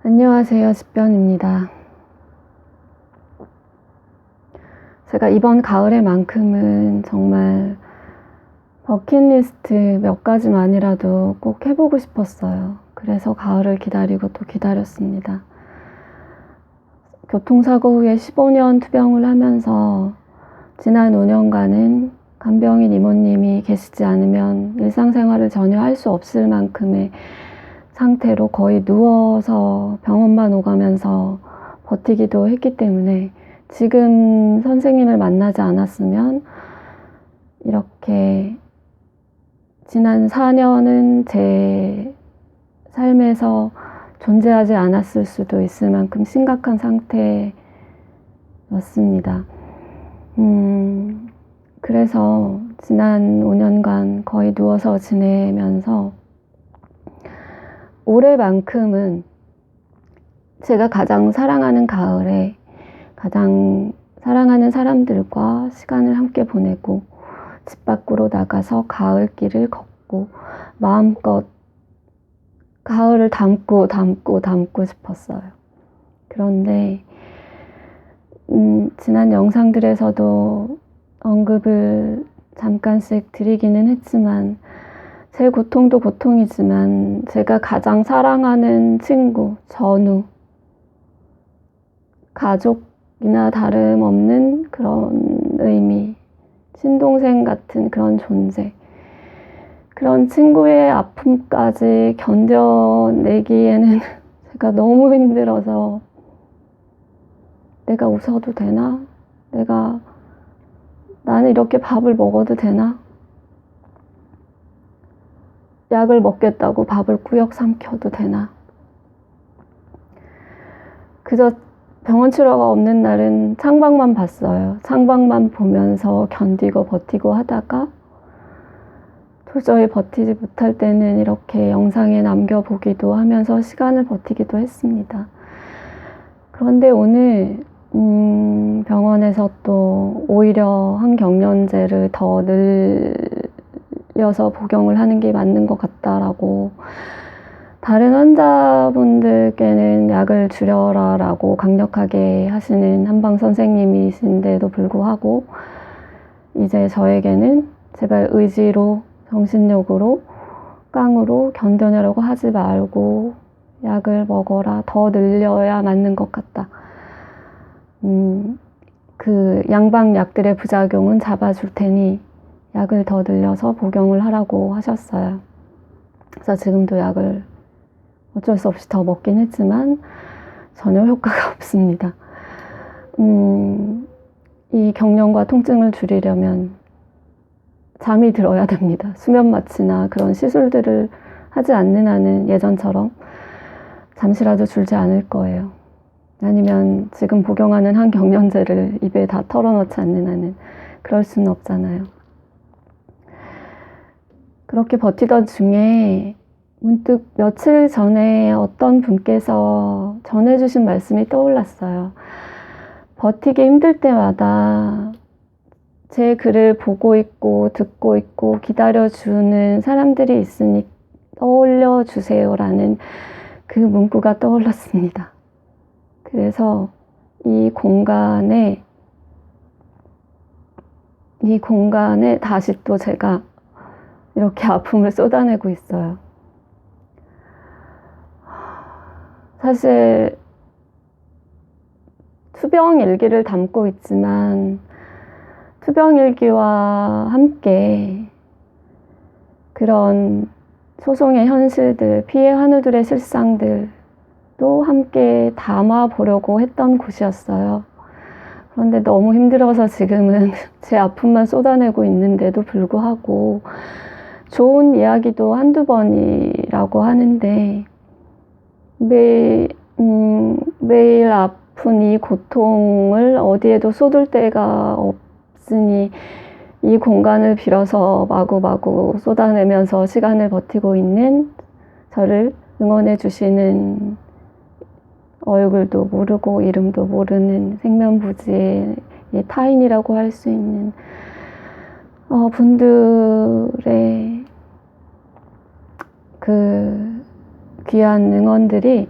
안녕하세요. 집변입니다. 제가 이번 가을에만큼은 정말 버킷리스트 몇 가지만이라도 꼭 해보고 싶었어요. 그래서 가을을 기다리고 또 기다렸습니다. 교통사고 후에 15년 투병을 하면서 지난 5년간은 간병인 이모님이 계시지 않으면 일상생활을 전혀 할 수 없을 만큼의 상태로 거의 누워서 병원만 오가면서 버티기도 했기 때문에 지금 선생님을 만나지 않았으면 이렇게 지난 4년은 제 삶에서 존재하지 않았을 수도 있을 만큼 심각한 상태였습니다. 그래서 지난 5년간 거의 누워서 지내면서 올해만큼은 제가 가장 사랑하는 가을에 가장 사랑하는 사람들과 시간을 함께 보내고 집 밖으로 나가서 가을길을 걷고 마음껏 가을을 담고 싶었어요. 그런데 지난 영상들에서도 언급을 잠깐씩 드리기는 했지만 제 고통도 고통이지만 제가 가장 사랑하는 친구, 전우, 가족이나 다름없는 그런 의미, 친동생 같은 그런 존재, 그런 친구의 아픔까지 견뎌내기에는 제가 너무 힘들어서 내가 웃어도 되나? 나는 이렇게 밥을 먹어도 되나? 약을 먹겠다고 밥을 꾸역 삼켜도 되나? 그저 병원 치료가 없는 날은 창밖만 봤어요. 창밖만 보면서 견디고 버티고 하다가 도저히 버티지 못할 때는 이렇게 영상에 남겨보기도 하면서 시간을 버티기도 했습니다. 그런데 오늘 병원에서 또 오히려 항경련제를 더 늘려서 복용을 하는 게 맞는 것 같다라고, 다른 환자분들께는 약을 줄여라 라고 강력하게 하시는 한방 선생님이신데도 불구하고 이제 저에게는 제발 의지로, 정신력으로, 깡으로 견뎌내려고 하지 말고 약을 먹어라, 더 늘려야 맞는 것 같다. 그 양방약들의 부작용은 잡아줄 테니 약을 더 늘려서 복용을 하라고 하셨어요. 그래서 지금도 약을 어쩔 수 없이 더 먹긴 했지만 전혀 효과가 없습니다. 이 경련과 통증을 줄이려면 잠이 들어야 됩니다. 수면 마취나 그런 시술들을 하지 않는 한은 예전처럼 잠시라도 줄지 않을 거예요. 아니면 지금 복용하는 항경련제를 입에 다 털어넣지 않는 한은 그럴 수는 없잖아요. 그렇게 버티던 중에 문득 며칠 전에 어떤 분께서 전해주신 말씀이 떠올랐어요. 버티기 힘들 때마다 제 글을 보고 있고 듣고 있고 기다려주는 사람들이 있으니 떠올려주세요라는 그 문구가 떠올랐습니다. 그래서 이 공간에 다시 또 제가 이렇게 아픔을 쏟아내고 있어요. 사실 투병일기를 담고 있지만 투병일기와 함께 그런 소송의 현실들, 피해 환우들의 실상들도 함께 담아보려고 했던 곳이었어요. 그런데 너무 힘들어서 지금은 제 아픔만 쏟아내고 있는데도 불구하고 좋은 이야기도 한두 번이라고 하는데 매일 아픈 이 고통을 어디에도 쏟을 데가 없으니 이 공간을 빌어서 마구마구 쏟아내면서 시간을 버티고 있는 저를 응원해 주시는, 얼굴도 모르고 이름도 모르는 생면부지의 타인이라고 할 수 있는 분들의 그 귀한 응원들이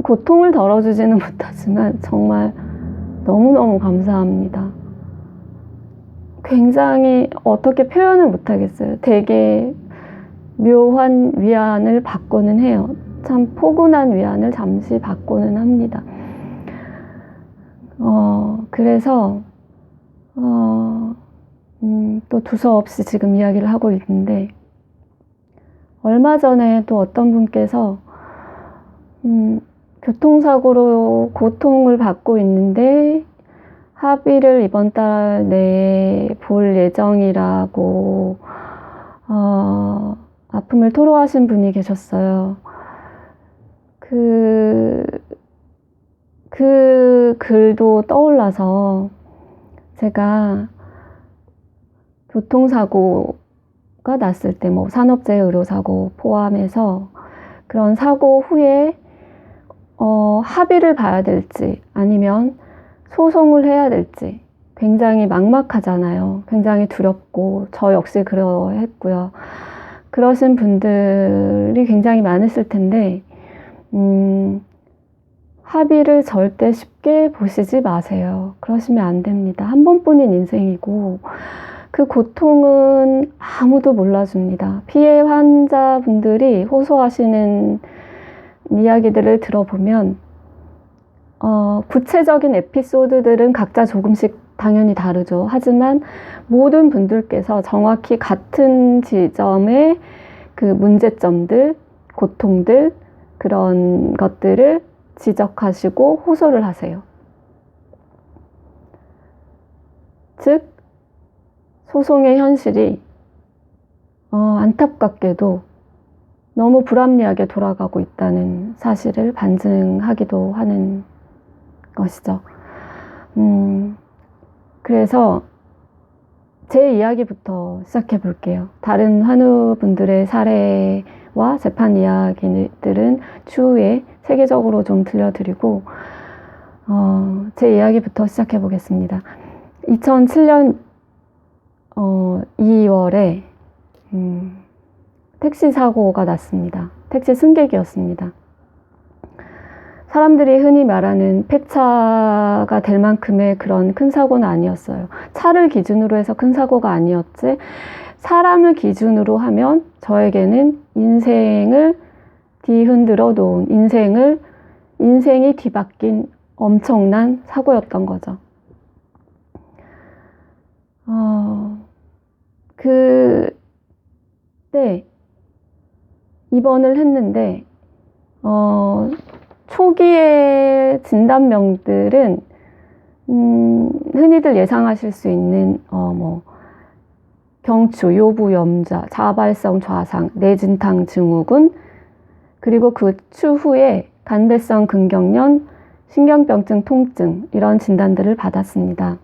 고통을 덜어주지는 못하지만 정말 너무너무 감사합니다. 굉장히 어떻게 표현을 못하겠어요. 되게 묘한 위안을 받고는 해요. 참 포근한 위안을 잠시 받고는 합니다. 그래서 또 두서없이 지금 이야기를 하고 있는데, 얼마 전에 또 어떤 분께서 교통사고로 고통을 받고 있는데 합의를 이번 달 내에 볼 예정이라고 아픔을 토로하신 분이 계셨어요. 그 글도 떠올라서 제가 교통사고가 났을 때 뭐 산업재해 의료사고 포함해서 그런 사고 후에 합의를 봐야 될지 아니면 소송을 해야 될지 굉장히 막막하잖아요. 굉장히 두렵고 저 역시 그러했고요. 그러신 분들이 굉장히 많으실 텐데 합의를 절대 쉽게 보시지 마세요. 그러시면 안 됩니다. 한 번뿐인 인생이고 그 고통은 아무도 몰라줍니다. 피해 환자분들이 호소하시는 이야기들을 들어보면 구체적인 에피소드들은 각자 조금씩 당연히 다르죠. 하지만 모든 분들께서 정확히 같은 지점의 그 문제점들, 고통들, 그런 것들을 지적하시고 호소를 하세요. 즉, 소송의 현실이 안타깝게도 너무 불합리하게 돌아가고 있다는 사실을 반증하기도 하는 것이죠. 그래서 제 이야기부터 시작해 볼게요. 다른 환우분들의 사례와 재판 이야기들은 추후에 세계적으로 좀 들려드리고 제 이야기부터 시작해 보겠습니다. 2007년 2월에 택시 사고가 났습니다. 택시 승객이었습니다. 사람들이 흔히 말하는 폐차가 될 만큼의 그런 큰 사고는 아니었어요. 차를 기준으로 해서 큰 사고가 아니었지, 사람을 기준으로 하면 저에게는 인생을 뒤흔들어 놓은, 인생이 뒤바뀐 엄청난 사고였던 거죠. 그때 입원을 했는데 초기의 진단명들은 흔히들 예상하실 수 있는 경추, 요부 염좌, 자발성 좌상, 뇌진탕 증후군, 그리고 그 추후에 간대성 근경련, 신경병증 통증, 이런 진단들을 받았습니다.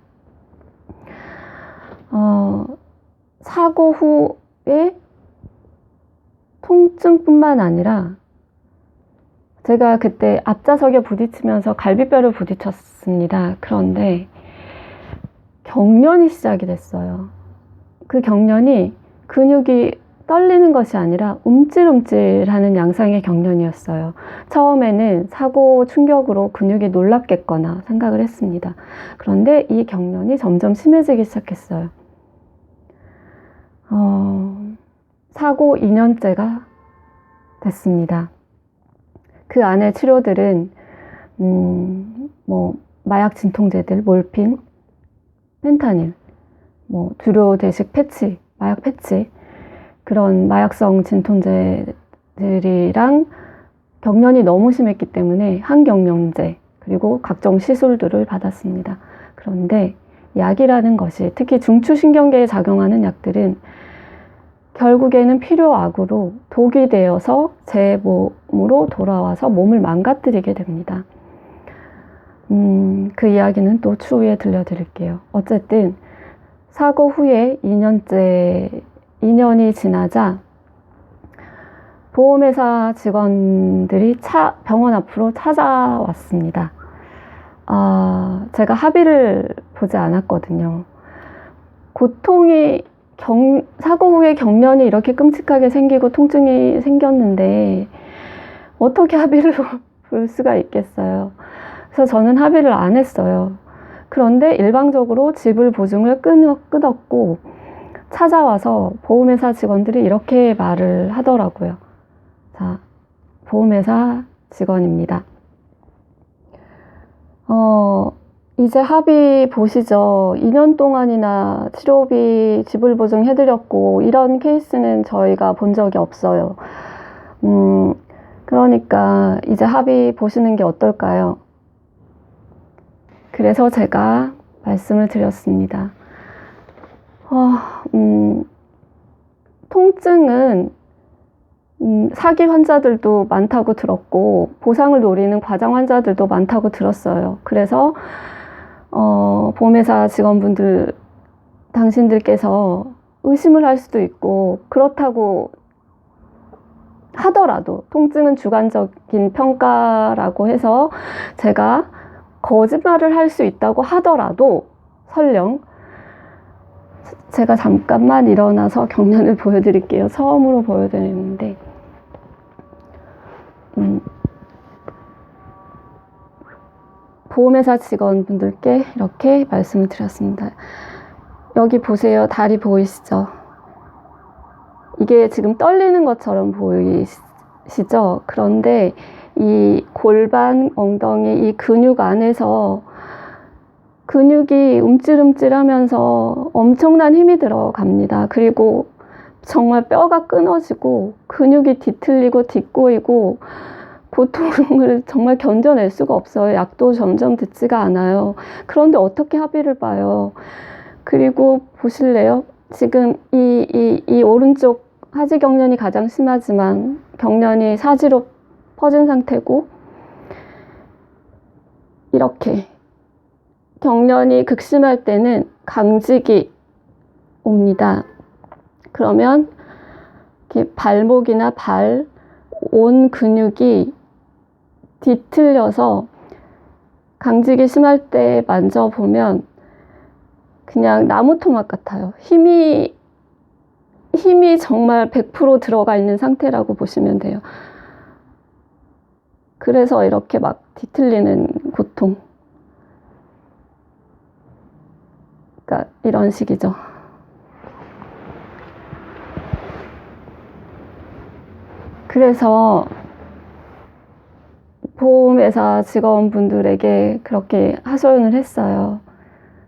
사고 후에 통증뿐만 아니라 제가 그때 앞좌석에 부딪히면서 갈비뼈를 부딪혔습니다. 그런데 경련이 시작이 됐어요. 그 경련이 근육이 떨리는 것이 아니라 움찔움찔하는 양상의 경련이었어요. 처음에는 사고 충격으로 근육이 놀랍겠거나 생각을 했습니다. 그런데 이 경련이 점점 심해지기 시작했어요. 사고 2년째가 됐습니다. 그 안에 치료들은 마약 진통제들, 몰핀, 펜타닐, 두료대식 패치, 마약 패치, 그런 마약성 진통제들이랑 경련이 너무 심했기 때문에 항경련제, 그리고 각종 시술들을 받았습니다. 그런데 약이라는 것이, 특히 중추신경계에 작용하는 약들은 결국에는 필요악으로 독이 되어서 제 몸으로 돌아와서 몸을 망가뜨리게 됩니다. 그 이야기는 또 추후에 들려드릴게요. 어쨌든 사고 후에 2년이 지나자 보험회사 직원들이 병원 앞으로 찾아왔습니다. 제가 합의를 보지 않았거든요. 고통이 사고 후에 경련이 이렇게 끔찍하게 생기고 통증이 생겼는데 어떻게 합의를 볼 수가 있겠어요. 그래서 저는 합의를 안 했어요. 그런데 일방적으로 지불 보증을 끊었고 찾아와서 보험회사 직원들이 이렇게 말을 하더라고요. 자, 보험회사 직원입니다. 이제 합의 보시죠. 2년 동안이나 치료비 지불 보증 해드렸고 이런 케이스는 저희가 본 적이 없어요. 그러니까 이제 합의 보시는 게 어떨까요? 그래서 제가 말씀을 드렸습니다. 통증은 사기 환자들도 많다고 들었고 보상을 노리는 과장 환자들도 많다고 들었어요. 그래서 보험회사 직원분들 당신들께서 의심을 할 수도 있고 그렇다고 하더라도 통증은 주관적인 평가라고 해서 제가 거짓말을 할 수 있다고 하더라도 설령 제가 잠깐만 일어나서 경련을 보여드릴게요. 처음으로 보여드리는데 보험회사 직원분들께 이렇게 말씀을 드렸습니다. 여기 보세요. 다리 보이시죠? 이게 지금 떨리는 것처럼 보이시죠? 그런데 이 골반, 엉덩이, 이 근육 안에서 근육이 움찔움찔하면서 엄청난 힘이 들어갑니다. 그리고 정말 뼈가 끊어지고 근육이 뒤틀리고 뒷꼬이고 고통을 정말 견뎌낼 수가 없어요. 약도 점점 듣지가 않아요. 그런데 어떻게 합의를 봐요? 그리고 보실래요? 지금 이 오른쪽 하지 경련이 가장 심하지만 경련이 사지로 퍼진 상태고 이렇게 경련이 극심할 때는 강직이 옵니다. 그러면 이렇게 발목이나 발, 온 근육이 뒤틀려서 강직이 심할 때 만져보면 그냥 나무 토막 같아요. 힘이 정말 100% 들어가 있는 상태라고 보시면 돼요. 그래서 이렇게 막 뒤틀리는 고통. 그러니까 이런 식이죠. 그래서 보험회사 직원분들에게 그렇게 하소연을 했어요.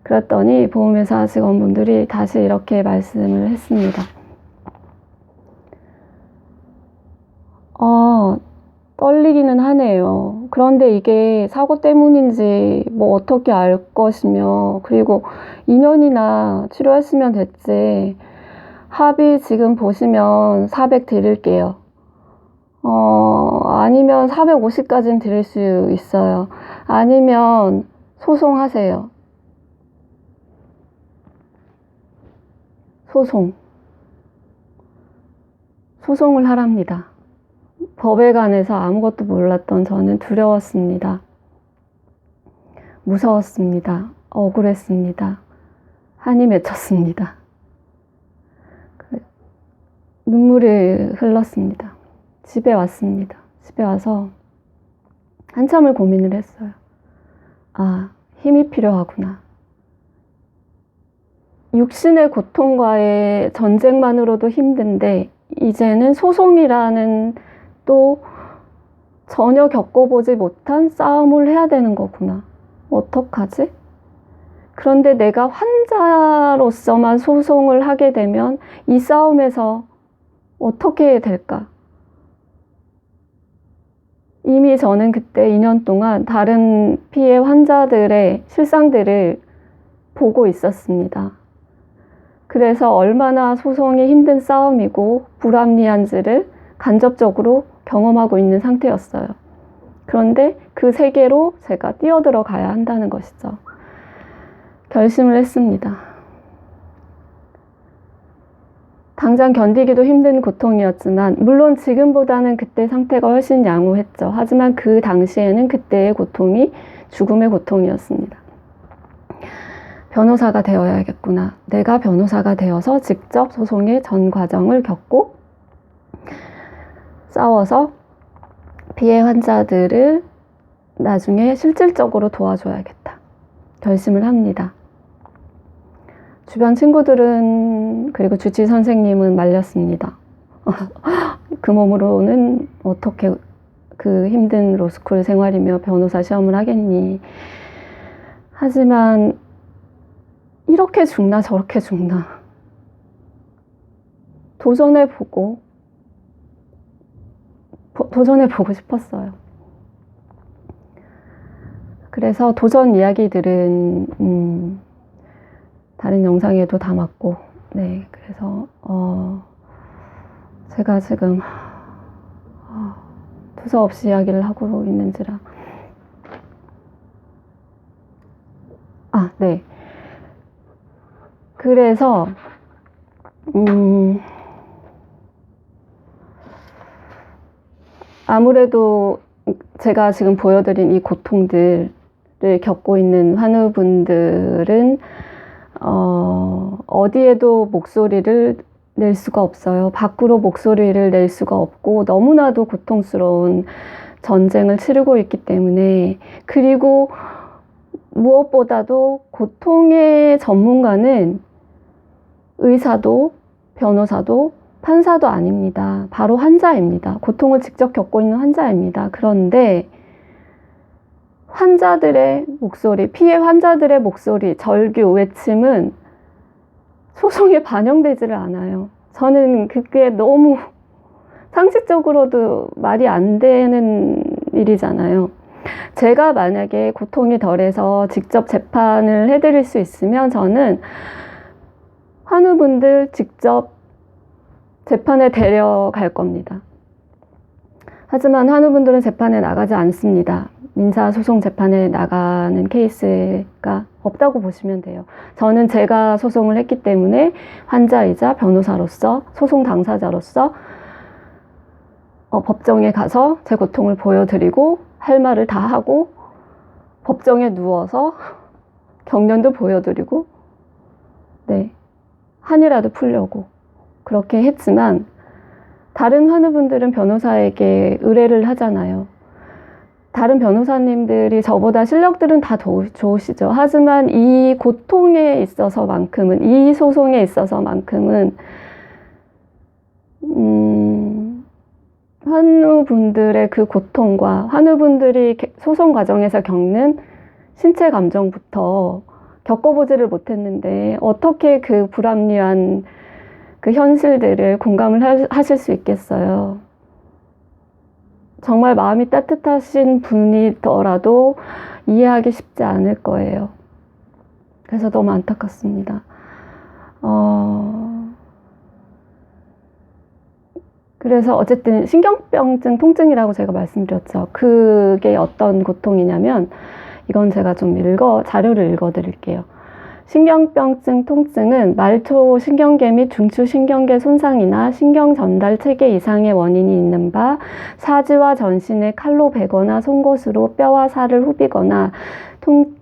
그랬더니 보험회사 직원분들이 다시 이렇게 말씀을 했습니다. 떨리기는 하네요. 그런데 이게 사고 때문인지 뭐 어떻게 알 것이며 그리고 2년이나 치료했으면 됐지. 합의 지금 보시면 400 드릴게요. 아니면 450까지는 드릴 수 있어요. 아니면 소송하세요. 소송을 하랍니다. 법에 관해서 아무것도 몰랐던 저는 두려웠습니다. 무서웠습니다. 억울했습니다. 한이 맺혔습니다. 눈물이 흘렀습니다. 집에 왔습니다. 집에 와서 한참을 고민을 했어요. 힘이 필요하구나. 육신의 고통과의 전쟁만으로도 힘든데 이제는 소송이라는 또 전혀 겪어보지 못한 싸움을 해야 되는 거구나. 어떡하지? 그런데 내가 환자로서만 소송을 하게 되면 이 싸움에서 어떻게 해야 될까? 이미 저는 그때 2년 동안 다른 피해 환자들의 실상들을 보고 있었습니다. 그래서 얼마나 소송이 힘든 싸움이고 불합리한지를 간접적으로 경험하고 있는 상태였어요. 그런데 그 세계로 제가 뛰어들어 가야 한다는 것이죠. 결심을 했습니다. 당장 견디기도 힘든 고통이었지만 물론 지금보다는 그때 상태가 훨씬 양호했죠. 하지만 그 당시에는 그때의 고통이 죽음의 고통이었습니다. 변호사가 되어야겠구나. 내가 변호사가 되어서 직접 소송의 전 과정을 겪고 싸워서 피해 환자들을 나중에 실질적으로 도와줘야겠다 결심을 합니다. 주변 친구들은 그리고 주치 선생님은 말렸습니다. 그 몸으로는 어떻게 그 힘든 로스쿨 생활이며 변호사 시험을 하겠니. 하지만 이렇게 죽나 저렇게 죽나 도전해보고 싶었어요. 그래서 도전 이야기들은 다른 영상에도 담았고, 네, 그래서 제가 지금 두서없이 이야기를 하고 있는지라. 네. 그래서 아무래도 제가 지금 보여드린 이 고통들을 겪고 있는 환우분들은 어디에도 목소리를 낼 수가 없어요. 밖으로 목소리를 낼 수가 없고 너무나도 고통스러운 전쟁을 치르고 있기 때문에, 그리고 무엇보다도 고통의 전문가는 의사도 변호사도 판사도 아닙니다. 바로 환자입니다. 고통을 직접 겪고 있는 환자입니다. 그런데 환자들의 목소리, 피해 환자들의 목소리, 절규, 외침은 소송에 반영되지를 않아요. 저는 그게 너무 상식적으로도 말이 안 되는 일이잖아요. 제가 만약에 고통이 덜해서 직접 재판을 해드릴 수 있으면 저는 환우분들 직접 재판에 데려갈 겁니다. 하지만 환우분들은 재판에 나가지 않습니다. 민사소송 재판에 나가는 케이스가 없다고 보시면 돼요. 저는 제가 소송을 했기 때문에 환자이자 변호사로서, 소송 당사자로서 법정에 가서 제 고통을 보여드리고 할 말을 다 하고 법정에 누워서 경련도 보여드리고, 네, 한이라도 풀려고 그렇게 했지만, 다른 환우분들은 변호사에게 의뢰를 하잖아요. 다른 변호사님들이 저보다 실력들은 다 좋으시죠. 하지만 이 고통에 있어서만큼은, 이 소송에 있어서만큼은 환우분들의 그 고통과 환우분들이 소송 과정에서 겪는 신체 감정부터 겪어보지를 못했는데 어떻게 그 불합리한 그 현실들을 공감을 하실 수 있겠어요. 정말 마음이 따뜻하신 분이더라도 이해하기 쉽지 않을 거예요. 그래서 너무 안타깝습니다. 그래서 어쨌든 신경병증 통증이라고 제가 말씀드렸죠. 그게 어떤 고통이냐면, 이건 제가 좀 자료를 읽어드릴게요. 신경병증 통증은 말초 신경계 및 중추 신경계 손상이나 신경 전달 체계 이상의 원인이 있는 바, 사지와 전신에 칼로 베거나 송곳으로 뼈와 살을 후비거나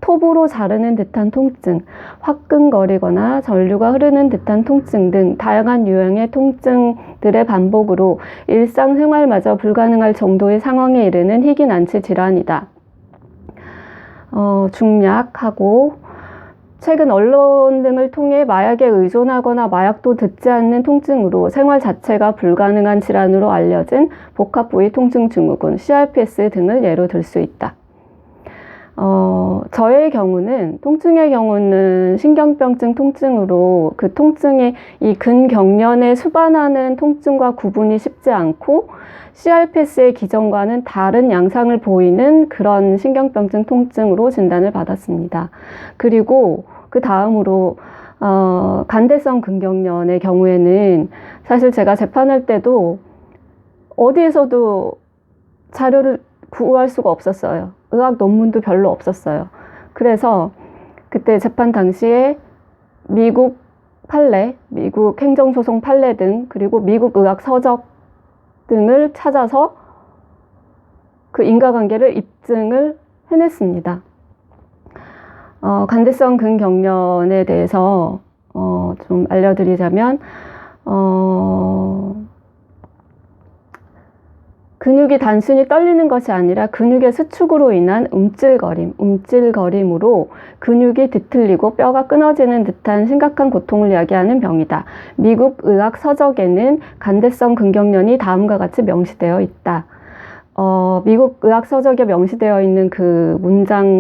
톱으로 자르는 듯한 통증, 화끈거리거나 전류가 흐르는 듯한 통증 등 다양한 유형의 통증들의 반복으로 일상생활마저 불가능할 정도의 상황에 이르는 희귀난치 질환이다. 중약하고 최근 언론 등을 통해 마약에 의존하거나 마약도 듣지 않는 통증으로 생활 자체가 불가능한 질환으로 알려진 복합부위 통증 증후군, CRPS 등을 예로 들 수 있다. 저의 경우는, 통증의 경우는 신경병증 통증으로 그 통증의 이 근경련에 수반하는 통증과 구분이 쉽지 않고 CRPS의 기전과는 다른 양상을 보이는 그런 신경병증 통증으로 진단을 받았습니다. 그리고 그 다음으로 간대성 근경련의 경우에는 사실 제가 재판할 때도 어디에서도 자료를 구할 수가 없었어요. 의학 논문도 별로 없었어요. 그래서 그때 재판 당시에 미국 판례, 미국 행정소송 판례 등, 그리고 미국 의학 서적 등을 찾아서 그 인과관계를 입증을 해냈습니다. 간대성 근경련에 대해서 좀 알려드리자면, 근육이 단순히 떨리는 것이 아니라 근육의 수축으로 인한 움찔거림으로 근육이 뒤틀리고 뼈가 끊어지는 듯한 심각한 고통을 이야기하는 병이다. 미국 의학 서적에는 간대성 근경련이 다음과 같이 명시되어 있다. 미국 의학 서적에 명시되어 있는 그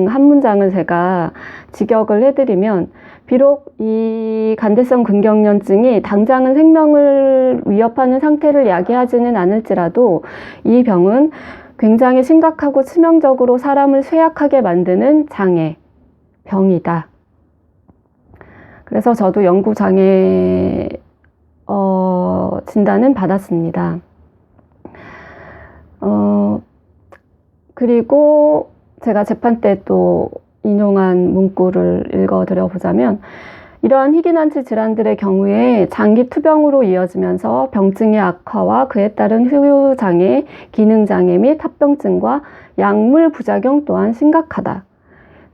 한 문장을 제가 직역을 해드리면, 비록 이 간대성 근경련증이 당장은 생명을 위협하는 상태를 야기하지는 않을지라도 이 병은 굉장히 심각하고 치명적으로 사람을 쇠약하게 만드는 병이다. 그래서 저도 영구장애 진단은 받았습니다. 그리고 제가 재판 때 또 인용한 문구를 읽어드려 보자면, 이러한 희귀난치 질환들의 경우에 장기 투병으로 이어지면서 병증의 악화와 그에 따른 후유장애, 기능장애 및 합병증과 약물 부작용 또한 심각하다.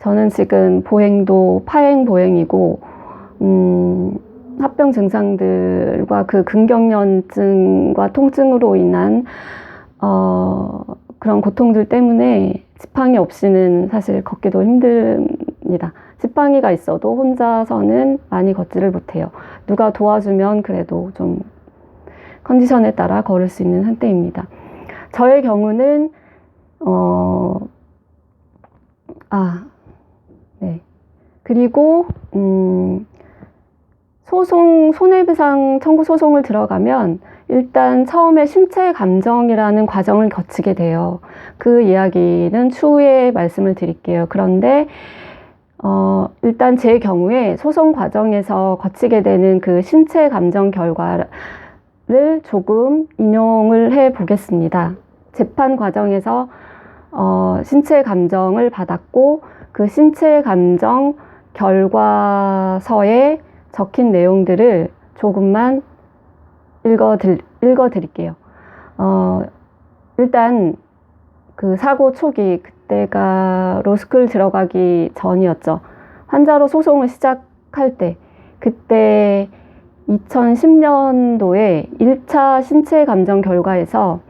저는 지금 보행도 파행보행이고 합병 증상들과 그 근경련증과 통증으로 인한 그런 고통들 때문에 지팡이 없이는 사실 걷기도 힘듭니다. 지팡이가 있어도 혼자서는 많이 걷지를 못해요. 누가 도와주면 그래도 좀 컨디션에 따라 걸을 수 있는 상태입니다. 저의 경우는 네. 그리고 손해배상 청구 소송을 들어가면 일단 처음에 신체 감정이라는 과정을 거치게 돼요. 그 이야기는 추후에 말씀을 드릴게요. 그런데 일단 제 경우에 소송 과정에서 거치게 되는 그 신체 감정 결과를 조금 인용을 해 보겠습니다. 재판 과정에서 신체 감정을 받았고, 그 신체 감정 결과서에 적힌 내용들을 조금만 읽어드릴게요. 일단 그 사고 초기, 그때가 로스쿨 들어가기 전이었죠. 환자로 소송을 시작할 때, 그때 2010년도에 1차 신체 감정 결과에서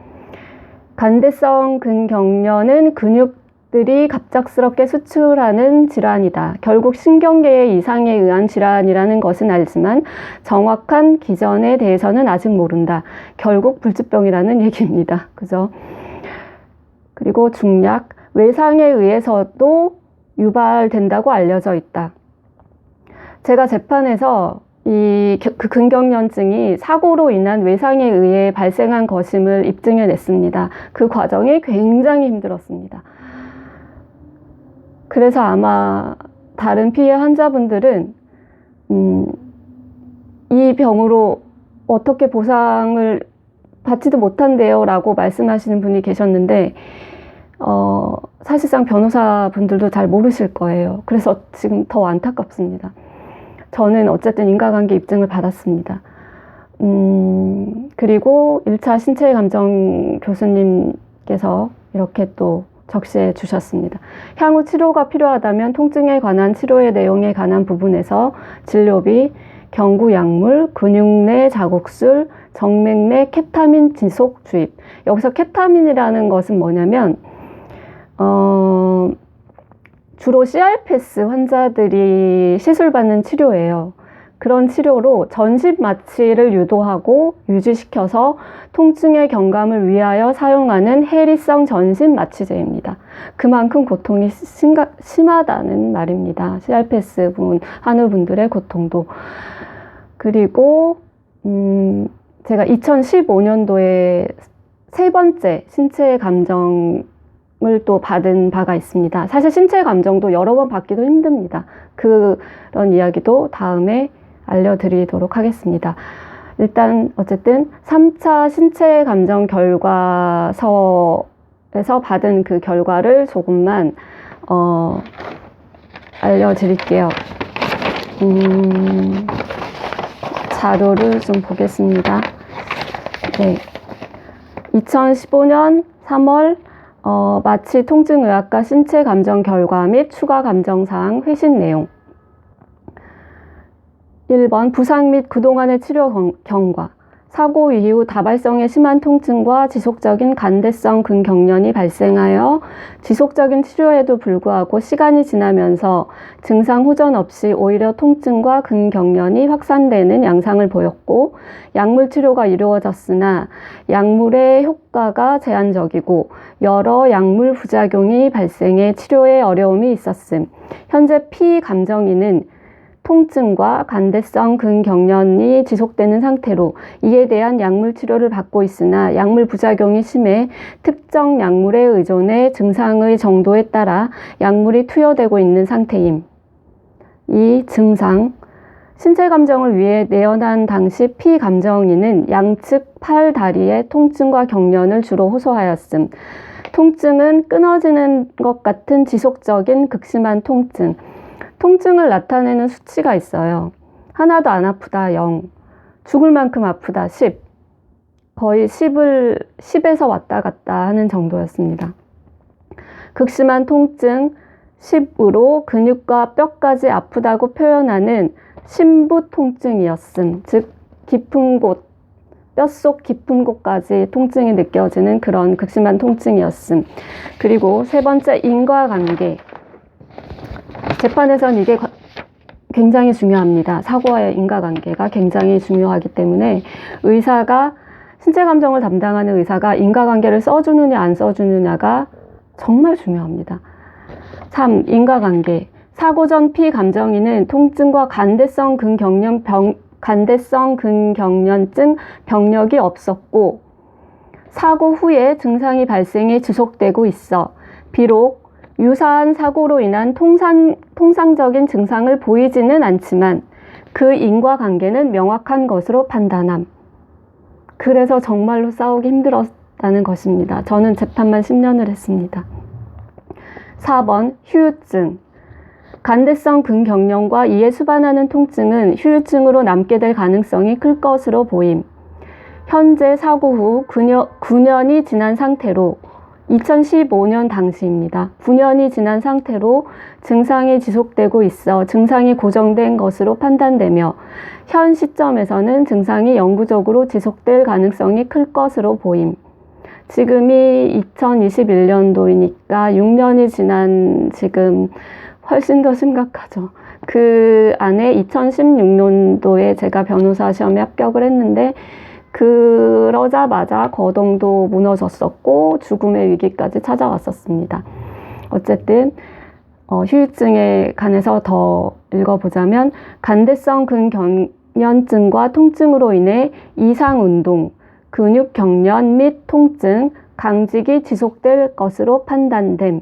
간대성 근경련은 근육들이 갑작스럽게 수출하는 질환이다. 결국 신경계의 이상에 의한 질환이라는 것은 알지만 정확한 기전에 대해서는 아직 모른다. 결국 불치병이라는 얘기입니다. 그죠? 그리고 중략, 외상에 의해서도 유발된다고 알려져 있다. 제가 재판에서 그 근경련증이 사고로 인한 외상에 의해 발생한 것임을 입증해냈습니다. 그 과정이 굉장히 힘들었습니다. 그래서 아마 다른 피해 환자분들은 이 병으로 어떻게 보상을 받지도 못한대요 라고 말씀하시는 분이 계셨는데, 사실상 변호사분들도 잘 모르실 거예요. 그래서 지금 더 안타깝습니다. 저는 어쨌든 인과관계 입증을 받았습니다. 그리고 1차 신체 감정 교수님께서 이렇게 또 적시해 주셨습니다. 향후 치료가 필요하다면 통증에 관한 치료의 내용에 관한 부분에서 진료비, 경구 약물, 근육 내 자극술, 정맥 내 케타민 지속 주입. 여기서 케타민이라는 것은 뭐냐면 주로 CRPS 환자들이 시술받는 치료예요. 그런 치료로 전신 마취를 유도하고 유지시켜서 통증의 경감을 위하여 사용하는 해리성 전신 마취제입니다. 그만큼 고통이 심하다는 말입니다. CRPS 환우분들의 고통도. 그리고 제가 2015년도에 세 번째 신체 감정을 또 받은 바가 있습니다. 사실 신체 감정도 여러 번 받기도 힘듭니다. 그런 이야기도 다음에 알려드리도록 하겠습니다. 일단 어쨌든 3차 신체 감정 결과서에서 받은 그 결과를 조금만 알려드릴게요. 자료를 좀 보겠습니다. 네. 2015년 3월 마취 통증의학과 신체 감정 결과 및 추가 감정사항 회신 내용. 1번 부상 및 그동안의 치료 경과. 사고 이후 다발성의 심한 통증과 지속적인 간대성 근경련이 발생하여 지속적인 치료에도 불구하고 시간이 지나면서 증상 호전 없이 오히려 통증과 근경련이 확산되는 양상을 보였고, 약물 치료가 이루어졌으나 약물의 효과가 제한적이고 여러 약물 부작용이 발생해 치료에 어려움이 있었음. 현재 피감정인은 통증과 간대성 근경련이 지속되는 상태로 이에 대한 약물 치료를 받고 있으나 약물 부작용이 심해 특정 약물에 의존해 증상의 정도에 따라 약물이 투여되고 있는 상태임. 이 증상, 신체 감정을 위해 내원한 당시 피감정인은 양측 팔, 다리의 통증과 경련을 주로 호소하였음. 통증은 끊어지는 것 같은 지속적인 극심한 통증. 통증을 나타내는 수치가 있어요. 하나도 안 아프다 0, 죽을 만큼 아프다 10, 거의 10에서 왔다 갔다 하는 정도였습니다. 극심한 통증 10으로 근육과 뼈까지 아프다고 표현하는 심부 통증이었음. 즉 깊은 곳, 뼛속 깊은 곳까지 통증이 느껴지는 그런 극심한 통증이었음. 그리고 세 번째, 인과관계. 재판에선 이게 굉장히 중요합니다. 사고와의 인과관계가 굉장히 중요하기 때문에 의사가, 신체 감정을 담당하는 의사가 인과관계를 써주느냐 안 써주느냐가 정말 중요합니다. 3. 인과관계. 사고 전 피감정인은 통증과 간대성 근경련증 병력이 없었고 사고 후에 증상이 발생해 지속되고 있어 비록 유사한 사고로 인한 통상적인 증상을 보이지는 않지만 그 인과관계는 명확한 것으로 판단함. 그래서 정말로 싸우기 힘들었다는 것입니다. 저는 재판만 10년을 했습니다. 4번, 후유증. 간대성 근경련과 이에 수반하는 통증은 후유증으로 남게 될 가능성이 클 것으로 보임. 현재 사고 후 9년이 지난 상태로 2015년 당시입니다. 9년이 지난 상태로 증상이 지속되고 있어 증상이 고정된 것으로 판단되며 현 시점에서는 증상이 영구적으로 지속될 가능성이 클 것으로 보임. 지금이 2021년도이니까 6년이 지난 지금 훨씬 더 심각하죠. 그 안에 2016년도에 제가 변호사 시험에 합격을 했는데 그러자마자 거동도 무너졌었고 죽음의 위기까지 찾아왔었습니다. 어쨌든 후유증에 관해서 더 읽어보자면 간대성 근경련증과 통증으로 인해 이상운동, 근육 경련 및 통증, 강직이 지속될 것으로 판단됨.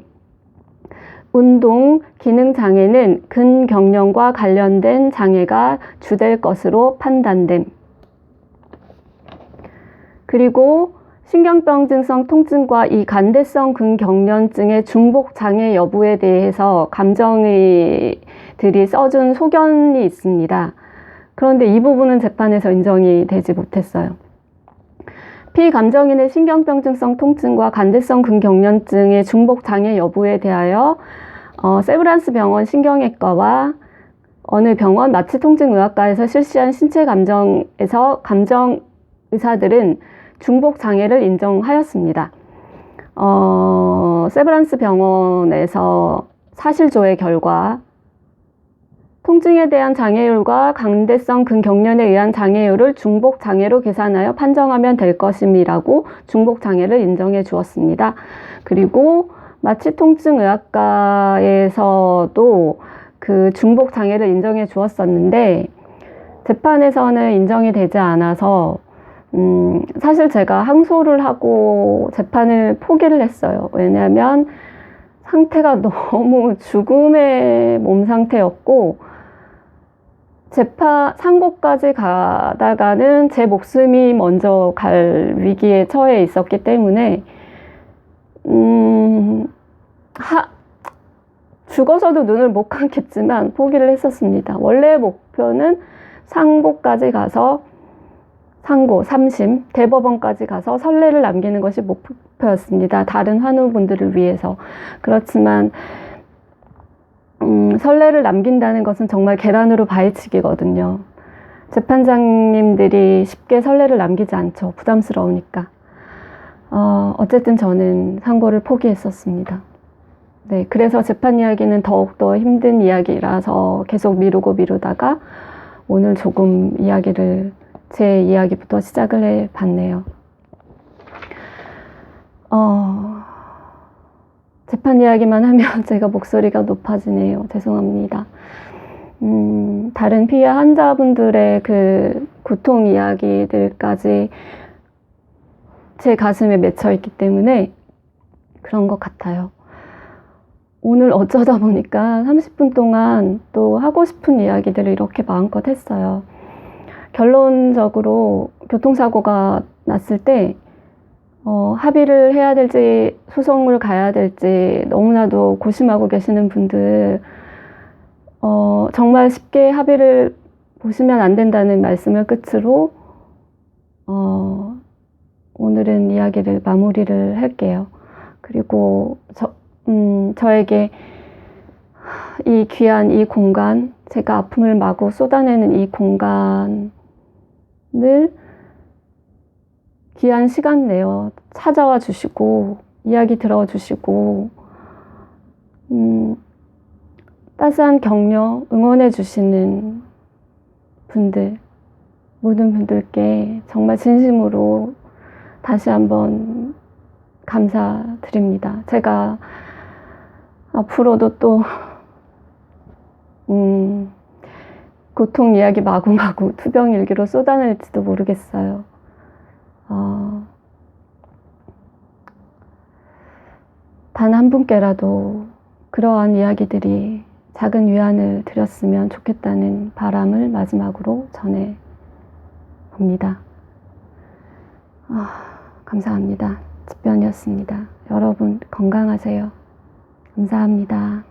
운동 기능 장애는 근경련과 관련된 장애가 주될 것으로 판단됨. 그리고 신경병증성 통증과 이 간대성 근경련증의 중복 장애 여부에 대해서 감정의들이 써준 소견이 있습니다. 그런데 이 부분은 재판에서 인정이 되지 못했어요. 피감정인의 신경병증성 통증과 간대성 근경련증의 중복 장애 여부에 대하여 세브란스 병원 신경외과와 어느 병원 마취통증의학과에서 실시한 신체 감정에서 감정 의사들은 중복 장애를 인정하였습니다. 세브란스 병원에서 사실조회 결과 통증에 대한 장애율과 간대성 근경련에 의한 장애율을 중복 장애로 계산하여 판정하면 될 것임이라고 중복 장애를 인정해 주었습니다. 그리고 마취통증의학과에서도 그 중복 장애를 인정해 주었었는데 재판에서는 인정이 되지 않아서 사실 제가 항소를 하고 재판을 포기를 했어요. 왜냐하면 상태가 너무 죽음의 몸 상태였고 상고까지 가다가는 제 목숨이 먼저 갈 위기에 처해 있었기 때문에 죽어서도 눈을 못 감겠지만 포기를 했었습니다. 원래 목표는 상고까지 가서 상고, 3심, 대법원까지 가서 선례를 남기는 것이 목표였습니다. 다른 환우분들을 위해서. 그렇지만 선례를 남긴다는 것은 정말 계란으로 바위치기거든요. 재판장님들이 쉽게 선례를 남기지 않죠. 부담스러우니까. 어쨌든 저는 상고를 포기했었습니다. 네, 그래서 재판 이야기는 더욱더 힘든 이야기라서 계속 미루다가 오늘 조금 제 이야기부터 시작을 해봤네요. 재판 이야기만 하면 제가 목소리가 높아지네요. 죄송합니다. 다른 피해 환자분들의 그 고통 이야기들까지 제 가슴에 맺혀 있기 때문에 그런 것 같아요. 오늘 어쩌다 보니까 30분 동안 또 하고 싶은 이야기들을 이렇게 마음껏 했어요. 결론적으로 교통사고가 났을 때 합의를 해야 될지 소송을 가야 될지 너무나도 고심하고 계시는 분들 정말 쉽게 합의를 보시면 안 된다는 말씀을 끝으로 오늘은 이야기를 마무리를 할게요. 그리고 저에게 이 귀한 이 공간, 제가 아픔을 마구 쏟아내는 이 공간을 귀한 시간 내어 찾아와 주시고 이야기 들어주시고 따스한 격려, 응원해 주시는 분들, 모든 분들께 정말 진심으로 다시 한번 감사드립니다. 제가 앞으로도 또 고통 이야기 마구마구 투병일기로 쏟아낼지도 모르겠어요. 단 한 분께라도 그러한 이야기들이 작은 위안을 드렸으면 좋겠다는 바람을 마지막으로 전해봅니다. 감사합니다. 집변이었습니다. 여러분 건강하세요. 감사합니다.